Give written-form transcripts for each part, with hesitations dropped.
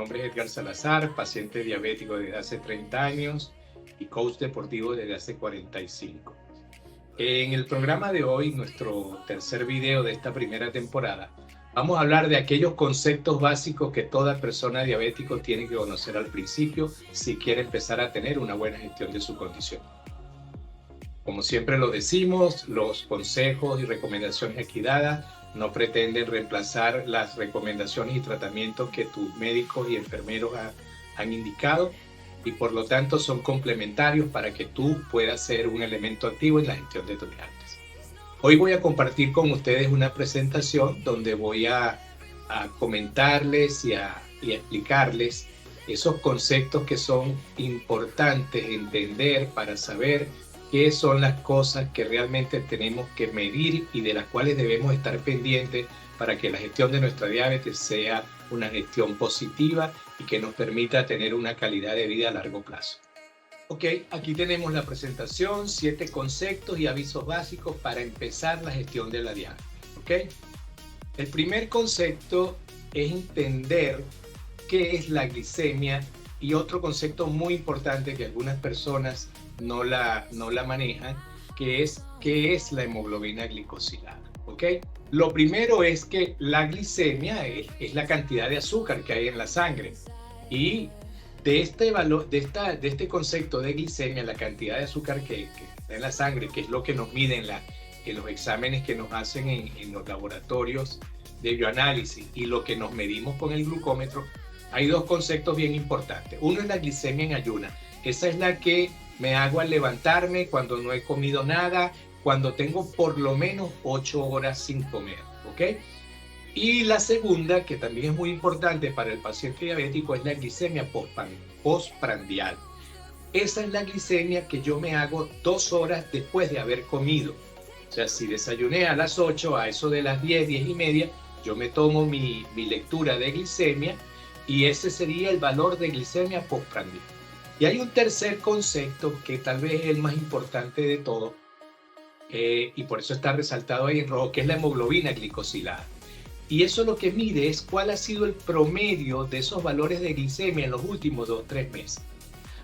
nombre es Edgar Salazar, paciente diabético desde hace 30 años y coach deportivo desde hace 45. En el programa de hoy, nuestro tercer video de esta primera temporada, vamos a hablar de aquellos conceptos básicos que toda persona diabética tiene que conocer al principio si quiere empezar a tener una buena gestión de su condición. Como siempre lo decimos, los consejos y recomendaciones aquí dadas no pretenden reemplazar las recomendaciones y tratamientos que tus médicos y enfermeros han indicado y por lo tanto son complementarios para que tú puedas ser un elemento activo en la gestión de tus diabetes. Hoy voy a compartir con ustedes una presentación donde voy a comentarles y a explicarles esos conceptos que son importantes entender para saber qué son las cosas que realmente tenemos que medir y de las cuales debemos estar pendientes para que la gestión de nuestra diabetes sea una gestión positiva y que nos permita tener una calidad de vida a largo plazo. Ok, aquí tenemos la presentación, 7 conceptos y avisos básicos para empezar la gestión de la diabetes. Ok, el primer concepto es entender qué es la glicemia y otro concepto muy importante que algunas personas no la manejan, que es qué es la hemoglobina glicosilada. ¿Ok? Lo primero es que la glicemia es la cantidad de azúcar que hay en la sangre y de este valor, de este concepto de glicemia, la cantidad de azúcar que está en la sangre, que es lo que nos miden en los exámenes que nos hacen en los laboratorios de bioanálisis y lo que nos medimos con el glucómetro, hay dos conceptos bien importantes. Uno es la glicemia en ayunas. Esa es la que me hago al levantarme cuando no he comido nada, cuando tengo por lo menos 8 horas sin comer, ¿ok? Y la segunda, que también es muy importante para el paciente diabético, es la glicemia postprandial. Esa es la glicemia que yo me hago 2 horas después de haber comido. O sea, si desayuné a las 8, a eso de las 10, 10 y media, yo me tomo mi lectura de glicemia y ese sería el valor de glicemia postprandial. Y hay un tercer concepto que tal vez es el más importante de todo, y por eso está resaltado ahí en rojo, que es la hemoglobina glicosilada. Y eso lo que mide es cuál ha sido el promedio de esos valores de glicemia en los últimos 2 o 3 meses.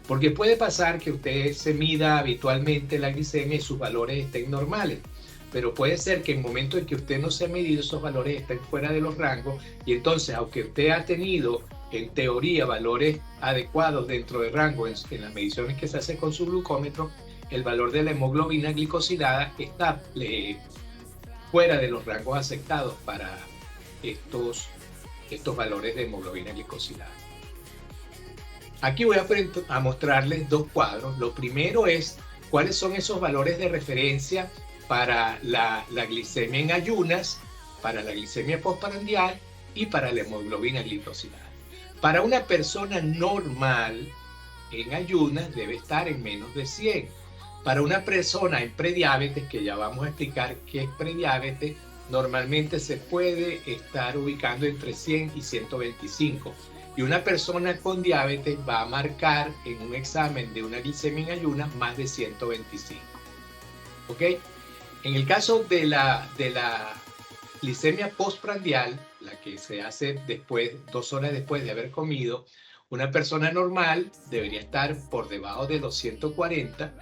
Porque puede pasar que usted se mida habitualmente la glicemia y sus valores estén normales, pero puede ser que en el momento en que usted no se ha medido, esos valores estén fuera de los rangos y entonces, aunque usted ha tenido en teoría valores adecuados dentro del rango en las mediciones que se hace con su glucómetro, el valor de la hemoglobina glicosilada está fuera de los rangos aceptados para estos valores de hemoglobina glicosilada. Aquí voy a mostrarles 2 cuadros. Lo primero es cuáles son esos valores de referencia para la glicemia en ayunas, para la glicemia postprandial y para la hemoglobina glicosilada. Para una persona normal en ayunas debe estar en menos de 100. Para una persona en prediabetes, que ya vamos a explicar qué es prediabetes, normalmente se puede estar ubicando entre 100 y 125. Y una persona con diabetes va a marcar en un examen de una glicemia en ayunas más de 125. ¿Ok? En el caso de la glicemia postprandial, la que se hace 2 horas después de haber comido, una persona normal debería estar por debajo de los 140.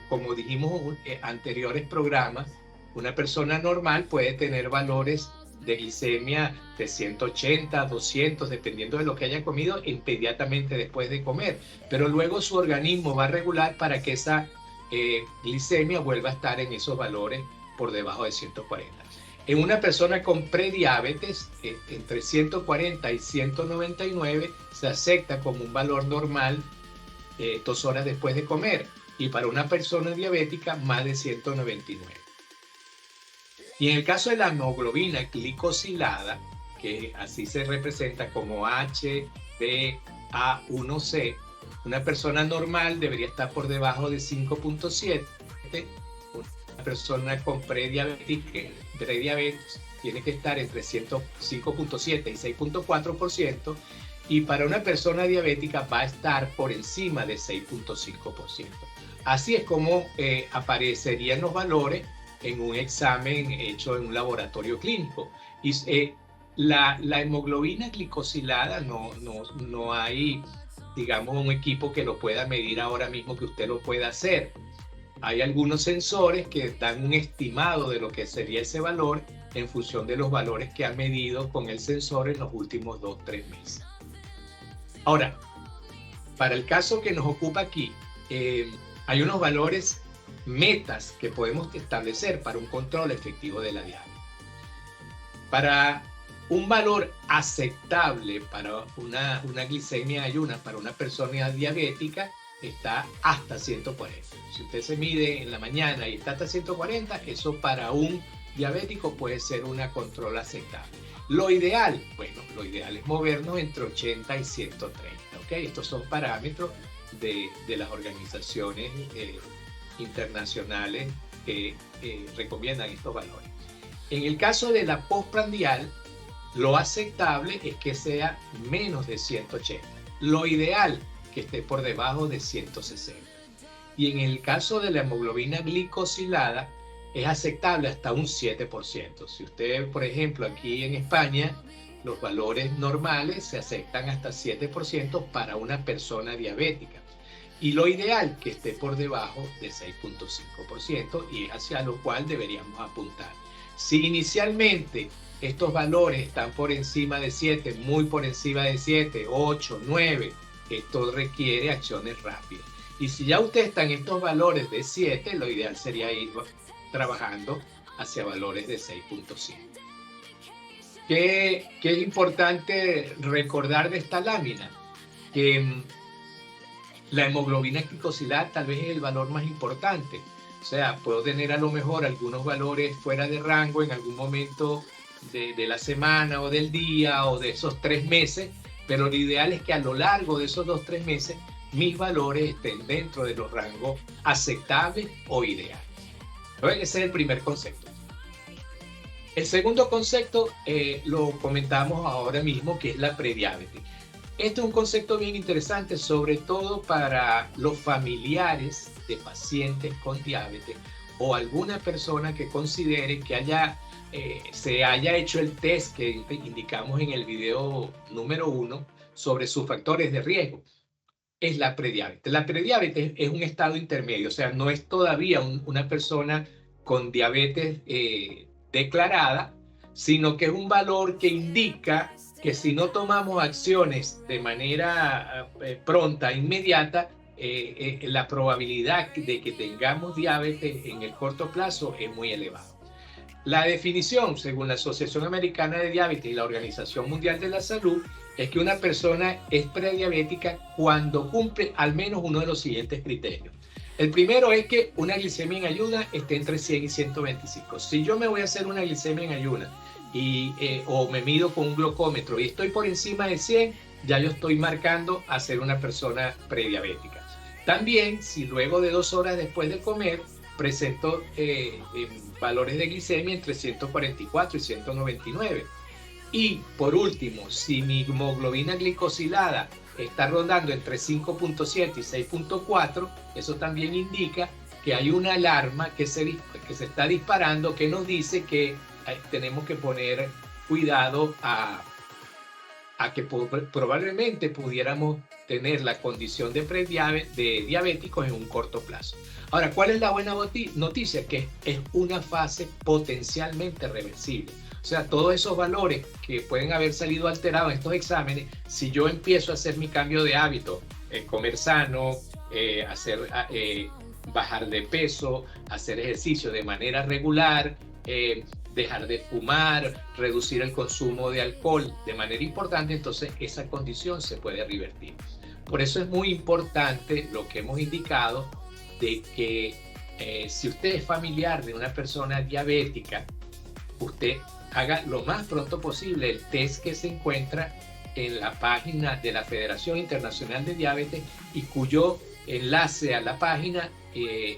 Como dijimos en anteriores programas, una persona normal puede tener valores de glicemia de 180, 200, dependiendo de lo que haya comido inmediatamente después de comer. Pero luego su organismo va a regular para que esa glicemia vuelva a estar en esos valores por debajo de 140. En una persona con prediabetes, entre 140 y 199 se acepta como un valor normal 2 horas después de comer. Y para una persona diabética, más de 199. Y en el caso de la hemoglobina glicosilada, que así se representa como HbA1c, una persona normal debería estar por debajo de 5.7. Una persona con prediabetes tiene que estar entre 5.7 y 6.4%, y para una persona diabética va a estar por encima de 6.5%. Así es como aparecerían los valores en un examen hecho en un laboratorio clínico. Y La hemoglobina glicosilada no hay, digamos, un equipo que lo pueda medir ahora mismo que usted lo pueda hacer. Hay algunos sensores que dan un estimado de lo que sería ese valor en función de los valores que han medido con el sensor en los últimos 2-3 meses. Ahora, para el caso que nos ocupa aquí, hay unos valores metas que podemos establecer para un control efectivo de la diabetes. Para un valor aceptable para una glicemia en ayunas para una persona diabética está hasta 140. Si usted se mide en la mañana y está hasta 140, eso para un diabético puede ser una control aceptable. Lo ideal, bueno, lo ideal es movernos entre 80 y 130, ¿ok? Estos son parámetros de las organizaciones internacionales que recomiendan estos valores. En el caso de la postprandial, lo aceptable es que sea menos de 180. Lo ideal que esté por debajo de 160. Y en el caso de la hemoglobina glicosilada, es aceptable hasta un 7%. Si usted, por ejemplo, aquí en España, los valores normales se aceptan hasta 7% para una persona diabética. Y lo ideal que esté por debajo de 6.5% y es hacia lo cual deberíamos apuntar. Si inicialmente estos valores están por encima de 7, muy por encima de 7, 8, 9, esto requiere acciones rápidas. Y si ya usted está en estos valores de 7, lo ideal sería ir trabajando hacia valores de 6.5. ¿Qué es importante recordar de esta lámina? Que la hemoglobina glicosilada tal vez es el valor más importante. O sea, puedo tener a lo mejor algunos valores fuera de rango en algún momento de la semana o del día o de esos 3 meses, pero lo ideal es que a lo largo de esos 2-3 meses mis valores estén dentro de los rangos aceptables o ideales. Ese es el primer concepto. El segundo concepto lo comentamos ahora mismo, que es la prediabetes. Este es un concepto bien interesante, sobre todo para los familiares de pacientes con diabetes o alguna persona que considere que se haya hecho el test que indicamos en el video número 1 sobre sus factores de riesgo. Es la prediabetes. La prediabetes es un estado intermedio, o sea, no es todavía una persona con diabetes declarada, sino que es un valor que indica que si no tomamos acciones de manera pronta, inmediata, la probabilidad de que tengamos diabetes en el corto plazo es muy elevada. La definición, según la Asociación Americana de Diabetes y la Organización Mundial de la Salud, es que una persona es prediabética cuando cumple al menos uno de los siguientes criterios. El primero es que una glicemia en ayuna esté entre 100 y 125. Si yo me voy a hacer una glicemia en ayuna o me mido con un glucómetro y estoy por encima de 100, ya yo estoy marcando a ser una persona prediabética. También, si luego de 2 horas después de comer presento valores de glicemia entre 144 y 199. Y por último, si mi hemoglobina glicosilada está rondando entre 5.7 y 6.4, eso también indica que hay una alarma que se está disparando que nos dice que tenemos que poner cuidado a que probablemente pudiéramos tener la condición de diabéticos en un corto plazo. Ahora, ¿cuál es la buena noticia? Que es una fase potencialmente reversible. O sea, todos esos valores que pueden haber salido alterados en estos exámenes, si yo empiezo a hacer mi cambio de hábito, comer sano, bajar de peso, hacer ejercicio de manera regular, dejar de fumar, reducir el consumo de alcohol de manera importante, entonces esa condición se puede revertir. Por eso es muy importante lo que hemos indicado de que si usted es familiar de una persona diabética, usted haga lo más pronto posible el test que se encuentra en la página de la Federación Internacional de Diabetes y cuyo enlace a la página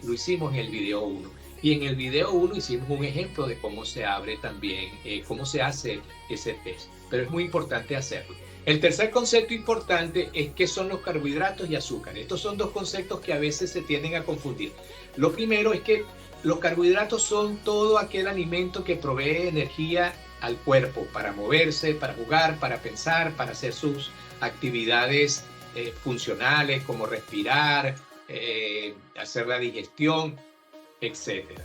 lo hicimos en el video 1. Y en el video 1 hicimos un ejemplo de cómo se abre también, cómo se hace ese test. Pero es muy importante hacerlo. El tercer concepto importante es qué son los carbohidratos y azúcares. Estos son 2 conceptos que a veces se tienden a confundir. Lo primero es que los carbohidratos son todo aquel alimento que provee energía al cuerpo para moverse, para jugar, para pensar, para hacer sus actividades funcionales como respirar, hacer la digestión, etcétera.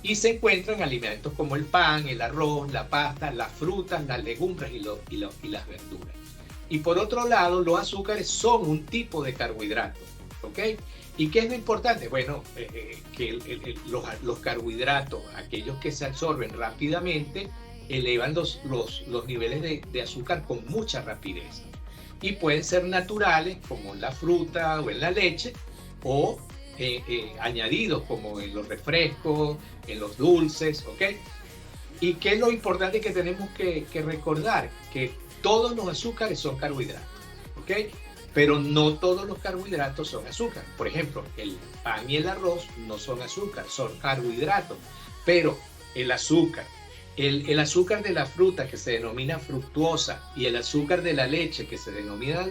Y se encuentran alimentos como el pan, el arroz, la pasta, las frutas, las legumbres y las verduras. Y por otro lado, los azúcares son un tipo de carbohidrato, ¿ok? ¿Y qué es lo importante? Bueno, que los carbohidratos, aquellos que se absorben rápidamente, elevan los niveles de azúcar con mucha rapidez. Y pueden ser naturales, como en la fruta o en la leche, o añadidos, como en los refrescos, en los dulces, ¿ok? ¿Y qué es lo importante que tenemos que recordar? Que todos los azúcares son carbohidratos, ¿ok? Pero no todos los carbohidratos son azúcar. Por ejemplo, el pan y el arroz no son azúcar, son carbohidratos. Pero el azúcar, el azúcar de la fruta, que se denomina fructuosa, y el azúcar de la leche, que se denomina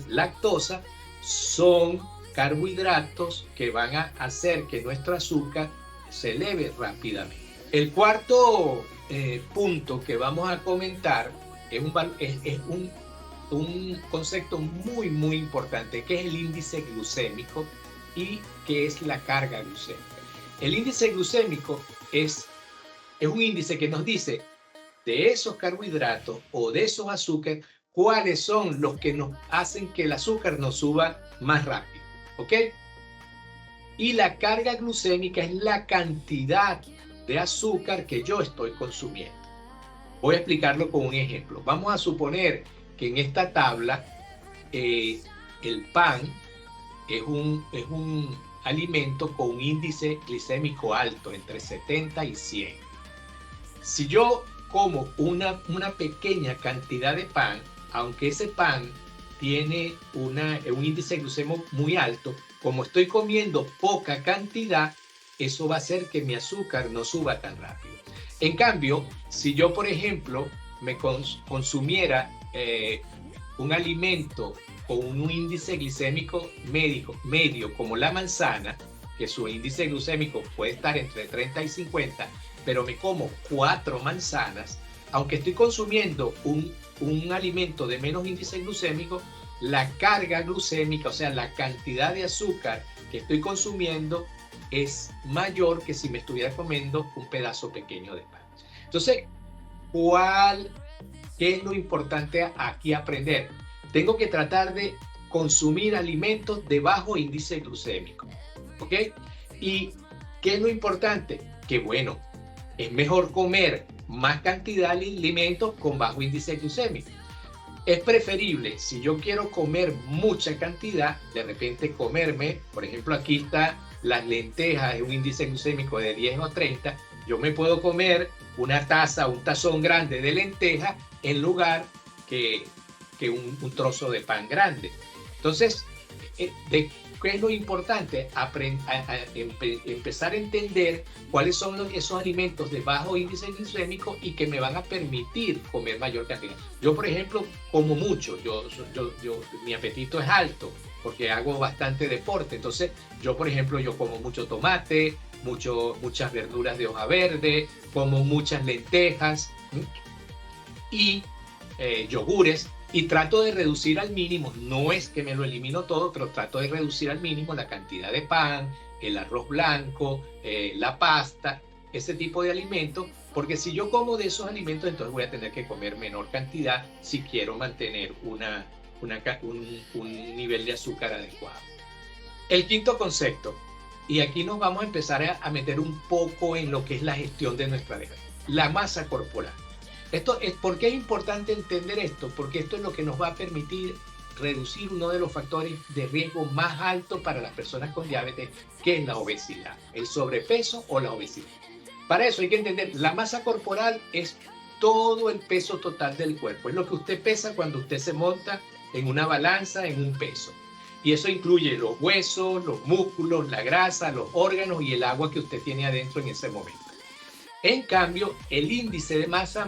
lactosa, son carbohidratos que van a hacer que nuestro azúcar se eleve rápidamente. El cuarto punto que vamos a comentar es un concepto muy importante, que es el índice glucémico y que es la carga glucémica. El índice glucémico es un índice que nos dice de esos carbohidratos o de esos azúcares, cuáles son los que nos hacen que el azúcar nos suba más rápido, ¿ok? Y la carga glucémica es la cantidad de azúcar que yo estoy consumiendo. Voy a explicarlo con un ejemplo. Vamos a suponer que en esta tabla el pan es un alimento con un índice glicémico alto, entre 70 y 100. Si yo como una pequeña cantidad de pan, aunque ese pan tiene un índice glucémico muy alto, como estoy comiendo poca cantidad, eso va a hacer que mi azúcar no suba tan rápido. En cambio, si yo, por ejemplo, me consumiera un alimento con un índice glicémico medio, como la manzana, que su índice glucémico puede estar entre 30 y 50, pero me como 4 manzanas, aunque estoy consumiendo un alimento de menos índice glucémico, la carga glucémica, o sea, la cantidad de azúcar que estoy consumiendo, es mayor que si me estuviera comiendo un pedazo pequeño de pan. Entonces, ¿qué es lo importante aquí aprender? Tengo que tratar de consumir alimentos de bajo índice glucémico, ¿ok? ¿Y qué es lo importante? Que bueno, es mejor comer más cantidad de alimentos con bajo índice glucémico. Es preferible, si yo quiero comer mucha cantidad, de repente comerme, por ejemplo, aquí está las lentejas, es un índice glucémico de 10 o 30, yo me puedo comer una taza, un tazón grande de lentejas en lugar que un trozo de pan grande. Entonces, ¿qué es lo importante? Empezar a entender cuáles son esos alimentos de bajo índice glucémico y que me van a permitir comer mayor cantidad. Yo, por ejemplo, como mucho, mi apetito es alto porque hago bastante deporte. Entonces, yo, por ejemplo, yo como mucho tomate, muchas verduras de hoja verde, como muchas lentejas y yogures. Y trato de reducir al mínimo, no es que me lo elimino todo, pero trato de reducir al mínimo la cantidad de pan, el arroz blanco, la pasta, ese tipo de alimentos, porque si yo como de esos alimentos, entonces voy a tener que comer menor cantidad si quiero mantener un nivel de azúcar adecuado. El quinto concepto, y aquí nos vamos a empezar a meter un poco en lo que es la gestión de nuestra dieta, la masa corporal. ¿Por qué es importante entender esto? Porque esto es lo que nos va a permitir reducir uno de los factores de riesgo más altos para las personas con diabetes, que es la obesidad, el sobrepeso o la obesidad. Para eso hay que entender, la masa corporal es todo el peso total del cuerpo. Es lo que usted pesa cuando usted se monta en una balanza, en un peso. Y eso incluye los huesos, los músculos, la grasa, los órganos y el agua que usted tiene adentro en ese momento. En cambio, el índice de masa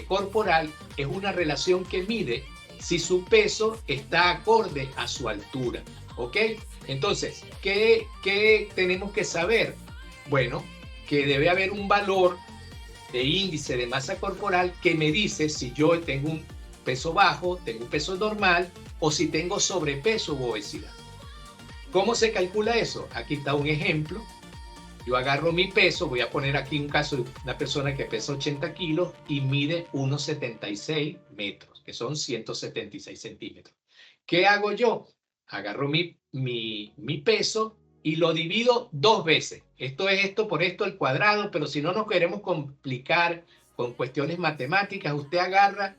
corporal es una relación que mide si su peso está acorde a su altura, ¿ok? Entonces, ¿qué tenemos que saber? Bueno, que debe haber un valor de índice de masa corporal que me dice si yo tengo un peso bajo, tengo un peso normal o si tengo sobrepeso u obesidad. ¿Cómo se calcula eso? Aquí está un ejemplo. Yo agarro mi peso, voy a poner aquí un caso de una persona que pesa 80 kilos y mide 1,76 metros, que son 176 centímetros. ¿Qué hago yo? Agarro mi peso y lo divido 2 veces. Esto es esto por esto al cuadrado, pero si no nos queremos complicar con cuestiones matemáticas, usted agarra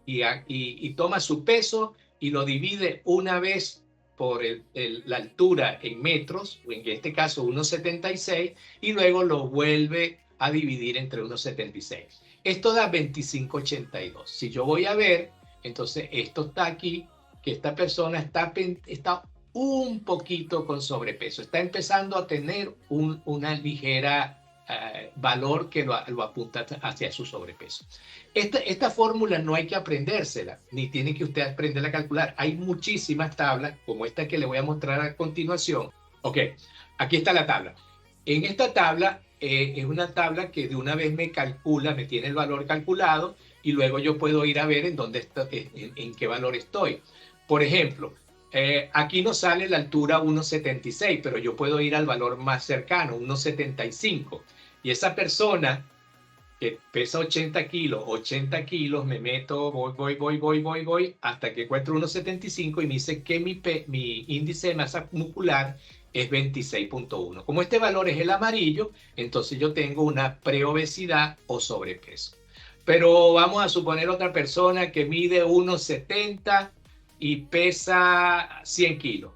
y toma su peso y lo divide una vez por la altura en metros, o en este caso 1,76, y luego lo vuelve a dividir entre 1,76. Esto da 25,82. Si yo voy a ver, entonces esto está aquí, que esta persona está un poquito con sobrepeso, está empezando a tener una ligera valor que lo apunta hacia su sobrepeso. Esta fórmula no hay que aprendérsela, ni tiene que usted aprenderla a calcular. Hay muchísimas tablas, como esta que le voy a mostrar a continuación. Ok, aquí está la tabla. En esta tabla es una tabla que de una vez me calcula, me tiene el valor calculado y luego yo puedo ir a ver en dónde está, en qué valor estoy. Por ejemplo, aquí nos sale la altura 1,76, pero yo puedo ir al valor más cercano, 1,75. Y esa persona que pesa 80 kilos, me meto, voy, hasta que encuentro 1,75 y me dice que mi índice de masa muscular es 26,1. Como este valor es el amarillo, entonces yo tengo una preobesidad o sobrepeso. Pero vamos a suponer otra persona que mide 1,70 y pesa 100 kilos.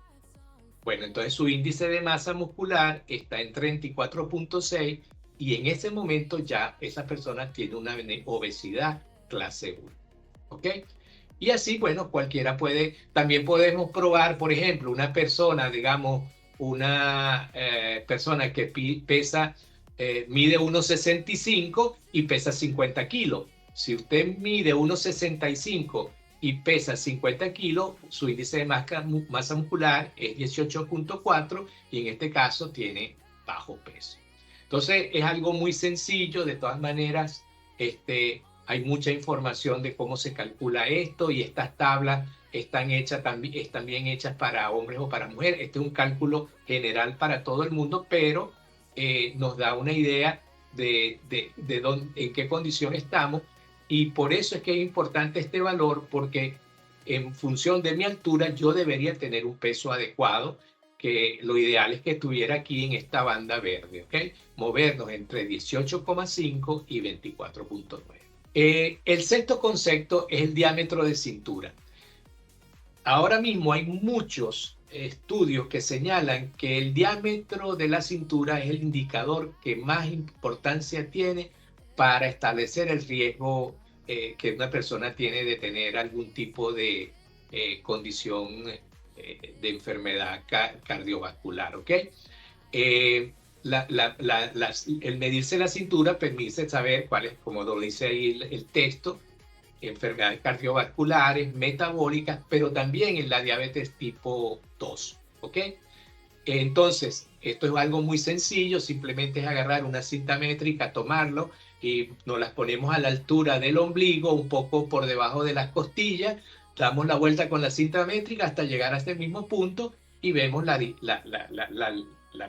Bueno, entonces su índice de masa muscular está en 34,6 y en ese momento ya esa persona tiene una obesidad clase 1. ¿Ok? Y así, bueno, cualquiera puede, también podemos probar, por ejemplo, una persona, digamos, una persona que mide 1,65 y pesa 50 kilos. Si usted mide 1,65 y pesa 50 kilos, su índice de masa muscular es 18,4 y en este caso tiene bajo peso. Entonces es algo muy sencillo, de todas maneras, hay mucha información de cómo se calcula esto y estas tablas están bien hechas para hombres o para mujeres. Este es un cálculo general para todo el mundo, pero nos da una idea de en qué condición estamos. Y por eso es que es importante este valor, porque en función de mi altura yo debería tener un peso adecuado, que lo ideal es que estuviera aquí en esta banda verde, ¿ok? Movernos entre 18,5 y 24,9. El sexto concepto es el diámetro de cintura. Ahora mismo hay muchos estudios que señalan que el diámetro de la cintura es el indicador que más importancia tiene para establecer el riesgo que una persona tiene de tener algún tipo de condición de enfermedad cardiovascular, ¿ok? El medirse la cintura permite saber cuál es, como lo dice ahí el texto, enfermedades cardiovasculares, metabólicas, pero también en la diabetes tipo 2, ¿ok? Entonces, esto es algo muy sencillo, simplemente es agarrar una cinta métrica, tomarlo y nos las ponemos a la altura del ombligo, un poco por debajo de las costillas, damos la vuelta con la cinta métrica hasta llegar a este mismo punto y vemos la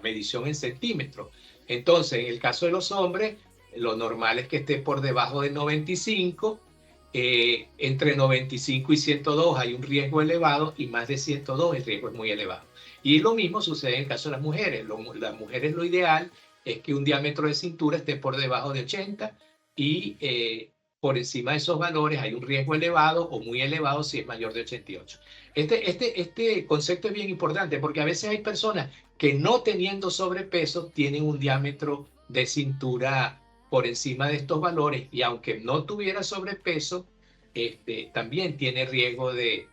medición en centímetros. Entonces, en el caso de los hombres, lo normal es que esté por debajo de 95. Entre 95 y 102 hay un riesgo elevado y más de 102 el riesgo es muy elevado. Y lo mismo sucede en el caso de las mujeres. Las mujeres lo ideal es que un diámetro de cintura esté por debajo de 80 y por encima de esos valores hay un riesgo elevado o muy elevado si es mayor de 88. Este concepto es bien importante porque a veces hay personas que no teniendo sobrepeso tienen un diámetro de cintura por encima de estos valores y aunque no tuviera sobrepeso, también tiene riesgo de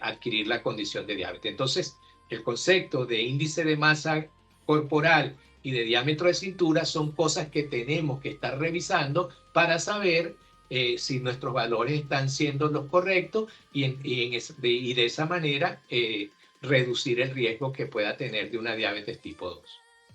adquirir la condición de diabetes. Entonces, el concepto de índice de masa corporal y de diámetro de cintura son cosas que tenemos que estar revisando para saber si nuestros valores están siendo los correctos y de esa manera reducir el riesgo que pueda tener de una diabetes tipo 2.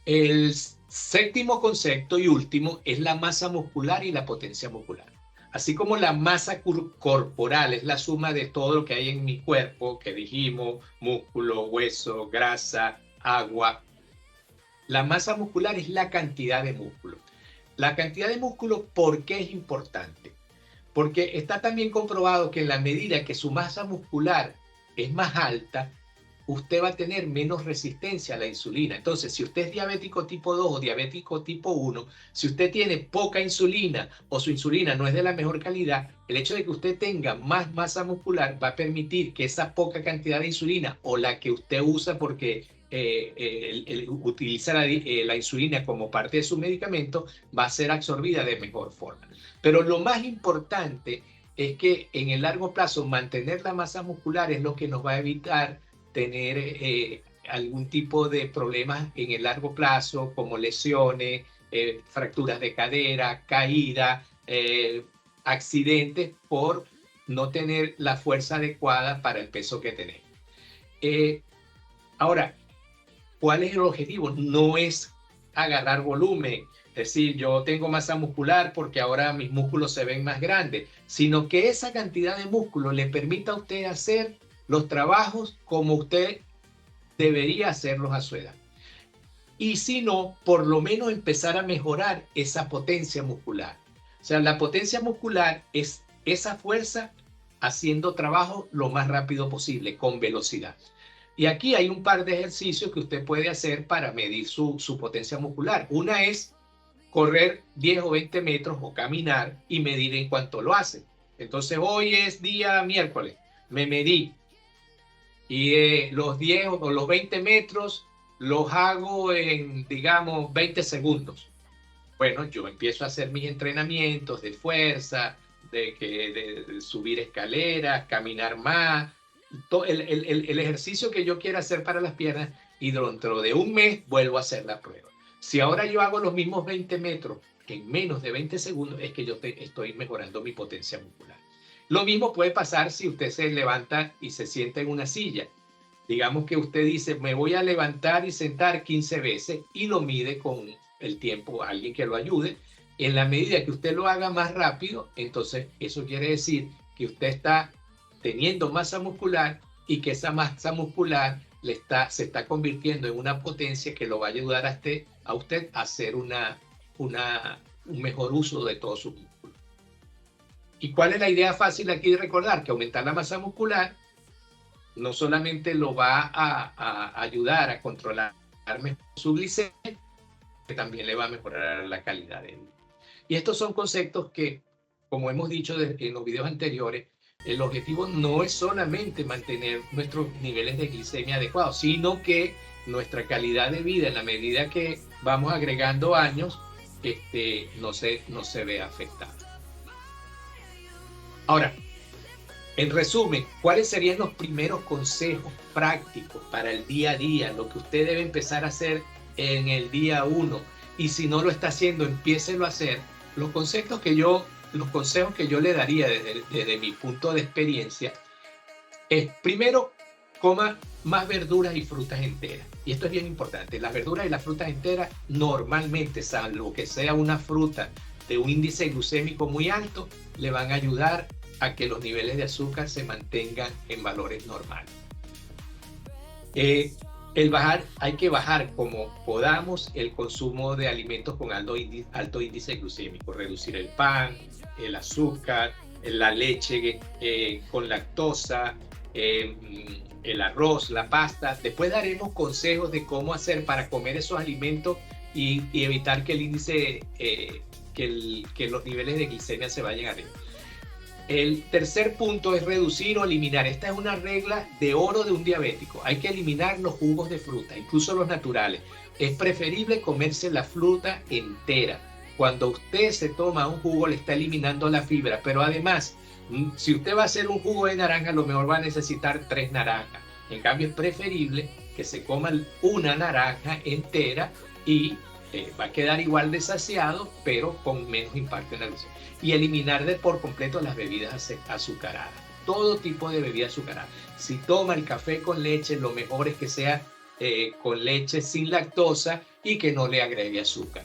El séptimo concepto y último es la masa muscular y la potencia muscular. Así como la masa corporal es la suma de todo lo que hay en mi cuerpo, que dijimos, músculo, hueso, grasa, agua, la masa muscular es la cantidad de músculo. La cantidad de músculo, ¿por qué es importante? Porque está también comprobado que en la medida que su masa muscular es más alta, usted va a tener menos resistencia a la insulina. Entonces, si usted es diabético tipo 2 o diabético tipo 1, si usted tiene poca insulina o su insulina no es de la mejor calidad, el hecho de que usted tenga más masa muscular va a permitir que esa poca cantidad de insulina o la que usted usa porque utiliza la insulina como parte de su medicamento va a ser absorbida de mejor forma. Pero lo más importante es que en el largo plazo mantener la masa muscular es lo que nos va a evitar tener algún tipo de problemas en el largo plazo, como lesiones, fracturas de cadera, caída, accidentes por no tener la fuerza adecuada para el peso que tenemos. Ahora, ¿cuál es el objetivo? No es agarrar volumen, es decir, yo tengo masa muscular porque ahora mis músculos se ven más grandes, sino que esa cantidad de músculo le permita a usted hacer los trabajos como usted debería hacerlos a su edad. Y si no, por lo menos empezar a mejorar esa potencia muscular. O sea, la potencia muscular es esa fuerza haciendo trabajo lo más rápido posible, con velocidad. Y aquí hay un par de ejercicios que usted puede hacer para medir su potencia muscular. Una es correr 10 o 20 metros o caminar y medir en cuánto lo hace. Entonces, hoy es día miércoles, me medí y los 10 o los 20 metros los hago en, digamos, 20 segundos. Bueno, yo empiezo a hacer mis entrenamientos de fuerza, de subir escaleras, caminar más, el ejercicio que yo quiera hacer para las piernas, y dentro de un mes vuelvo a hacer la prueba. Si ahora yo hago los mismos 20 metros en menos de 20 segundos, es que yo estoy mejorando mi potencia muscular. Lo mismo puede pasar si usted se levanta y se sienta en una silla. Digamos que usted dice, me voy a levantar y sentar 15 veces y lo mide con el tiempo, alguien que lo ayude. En la medida que usted lo haga más rápido, entonces eso quiere decir que usted está teniendo masa muscular y que esa masa muscular se está convirtiendo en una potencia que lo va a ayudar a usted a hacer un mejor uso de todo su músculo. ¿Y cuál es la idea fácil aquí de recordar? Que aumentar la masa muscular no solamente lo va a ayudar a controlar mejor su glicemia, que también le va a mejorar la calidad de vida. Y estos son conceptos que, como hemos dicho en los videos anteriores, el objetivo no es solamente mantener nuestros niveles de glicemia adecuados, sino que nuestra calidad de vida, en la medida que vamos agregando años, no se ve afectada. Ahora, en resumen, ¿cuáles serían los primeros consejos prácticos para el día a día? Lo que usted debe empezar a hacer en el día 1. Y si no lo está haciendo, empiécelo a hacer. Los consejos que yo le daría desde mi punto de experiencia es, primero, coma más verduras y frutas enteras. Y esto es bien importante. Las verduras y las frutas enteras normalmente, salvo que sea una fruta de un índice glucémico muy alto, le van a ayudar a que los niveles de azúcar se mantengan en valores normales. Hay que bajar como podamos el consumo de alimentos con alto índice glucémico, reducir el pan, el azúcar, la leche con lactosa, el arroz, la pasta. Después daremos consejos de cómo hacer para comer esos alimentos y evitar que el índice, que los niveles de glicemia se vayan arriba. El tercer punto es reducir o eliminar. Esta es una regla de oro de un diabético. Hay que eliminar los jugos de fruta, incluso los naturales. Es preferible comerse la fruta entera. Cuando usted se toma un jugo, le está eliminando la fibra. Pero además, si usted va a hacer un jugo de naranja, a lo mejor va a necesitar 3 naranjas. En cambio, es preferible que se coma una naranja entera y va a quedar igual de saciado, pero con menos impacto en la glucemia. Y eliminar por completo las bebidas azucaradas. Todo tipo de bebida azucarada. Si toma el café con leche, lo mejor es que sea con leche sin lactosa y que no le agregue azúcar.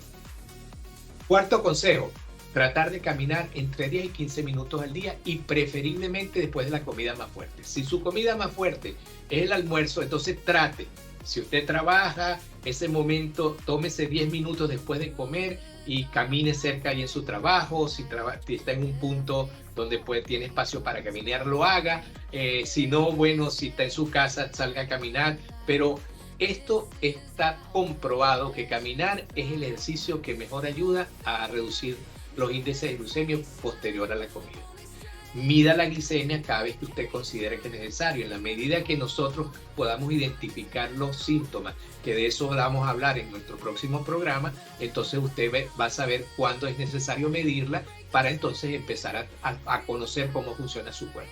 Cuarto consejo, tratar de caminar entre 10 y 15 minutos al día y preferiblemente después de la comida más fuerte. Si su comida más fuerte es el almuerzo, entonces trate. Si usted trabaja, ese momento, tómese 10 minutos después de comer y camine cerca ahí en su trabajo. Si está en un punto donde tiene espacio para caminar, lo haga. Si no, bueno, si está en su casa, salga a caminar. Pero esto está comprobado que caminar es el ejercicio que mejor ayuda a reducir los índices de glucemia posterior a la comida. Mida la glicemia cada vez que usted considere que es necesario. En la medida que nosotros podamos identificar los síntomas, que de eso vamos a hablar en nuestro próximo programa, entonces usted va a saber cuándo es necesario medirla para entonces empezar a conocer cómo funciona su cuerpo.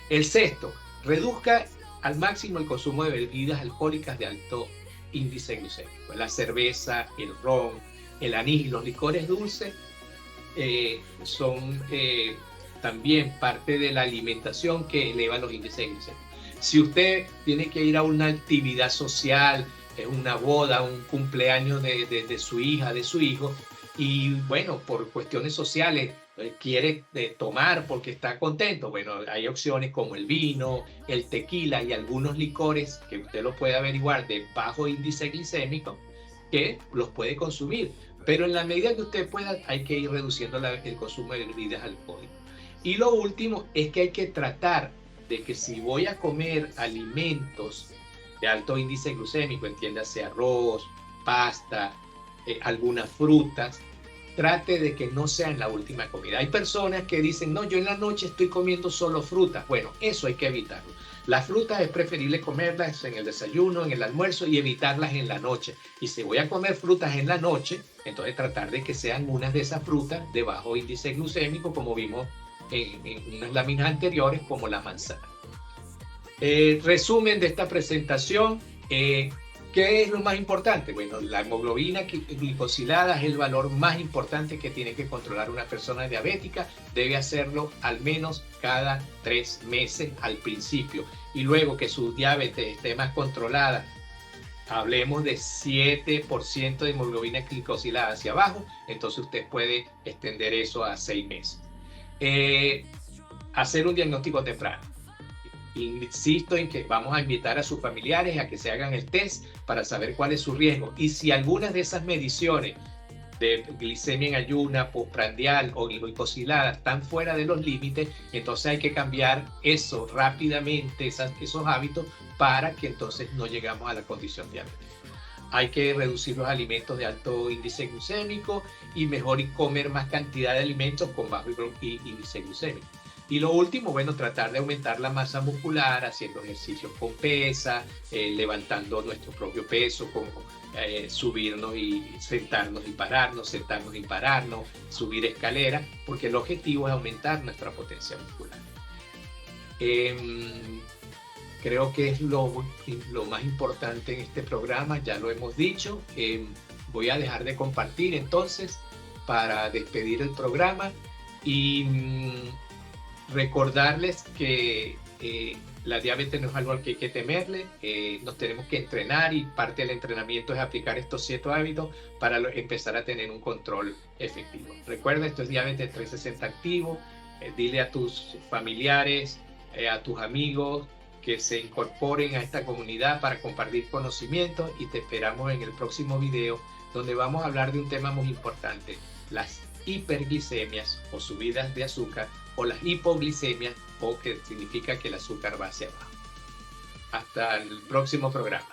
El sexto, reduzca al máximo el consumo de bebidas alcohólicas de alto índice glucémico. La cerveza, el ron, el anís y los licores dulces son también parte de la alimentación que eleva los índices glucémicos. Si usted tiene que ir a una actividad social, una boda, un cumpleaños de su hija, de su hijo, y bueno, por cuestiones sociales quiere tomar porque está contento, bueno, hay opciones como el vino, el tequila y algunos licores que usted lo puede averiguar de bajo índice glicémico que los puede consumir, pero en la medida que usted pueda hay que ir reduciendo el consumo de bebidas alcohólicas. Y lo último es que hay que tratar de que si voy a comer alimentos de alto índice glucémico, entiéndase arroz, pasta, algunas frutas, trate de que no sea en la última comida. Hay personas que dicen, no, yo en la noche estoy comiendo solo frutas. Bueno, eso hay que evitarlo. Las frutas es preferible comerlas en el desayuno, en el almuerzo y evitarlas en la noche. Y si voy a comer frutas en la noche, entonces tratar de que sean unas de esas frutas de bajo índice glucémico, como vimos en unas láminas anteriores, como la manzana. Resumen de esta presentación. ¿Qué es lo más importante? Bueno, la hemoglobina glicosilada es el valor más importante que tiene que controlar una persona diabética. Debe hacerlo al menos cada 3 meses al principio. Y luego que su diabetes esté más controlada, hablemos de 7% de hemoglobina glicosilada hacia abajo, entonces usted puede extender eso a 6 meses. Hacer un diagnóstico temprano. Insisto en que vamos a invitar a sus familiares a que se hagan el test para saber cuál es su riesgo. Y si algunas de esas mediciones de glicemia en ayuna, postprandial o glicosilada están fuera de los límites, entonces hay que cambiar eso rápidamente, esos hábitos, para que entonces no llegamos a la condición diabética. Hay que reducir los alimentos de alto índice glucémico y mejor comer más cantidad de alimentos con bajo índice glucémico. Y lo último, bueno, tratar de aumentar la masa muscular haciendo ejercicios con pesa, levantando nuestro propio peso, como subirnos y sentarnos y pararnos, sentarnos y pararnos, subir escaleras, porque el objetivo es aumentar nuestra potencia muscular. Creo que es lo más importante en este programa, ya lo hemos dicho. Voy a dejar de compartir entonces para despedir el programa y recordarles que la diabetes no es algo al que hay que temerle, nos tenemos que entrenar y parte del entrenamiento es aplicar estos 7 hábitos para empezar a tener un control efectivo. Recuerda, esto es Diabetes 360 Activo. Dile a tus familiares, a tus amigos que se incorporen a esta comunidad para compartir conocimientos y te esperamos en el próximo video donde vamos a hablar de un tema muy importante, las hiperglicemias o subidas de azúcar o las hipoglicemias, o que significa que el azúcar va hacia abajo. Hasta el próximo programa.